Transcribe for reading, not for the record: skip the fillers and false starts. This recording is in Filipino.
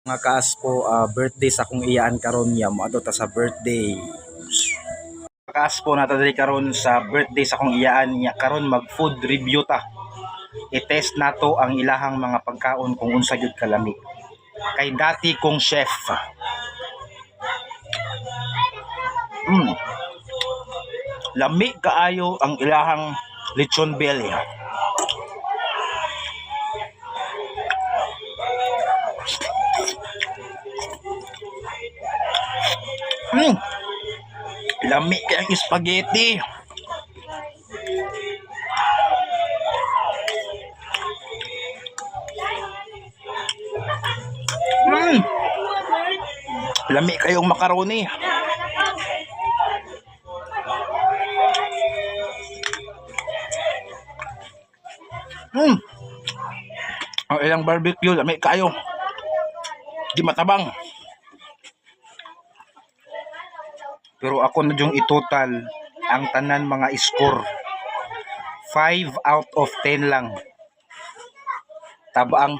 Mga kaas po, birthday sa akong iyaan karon niya mo ta sa birthday. Kaas po nato diri karon sa birthday sa akong iyaan niya karon mag food review ta. I-test nato ang ilahang mga pagkaon kung unsa gyud kalami. Kay dati kong chef. Lami kaayo ang ilahang lechon belly. Lami kayang spaghetti. Lami kayong macaroni. Ang ilang barbecue, lami kayo. Di matabang. Pero ako na yung itotal ang tanan mga score. 5 out of 10 lang. Tabaang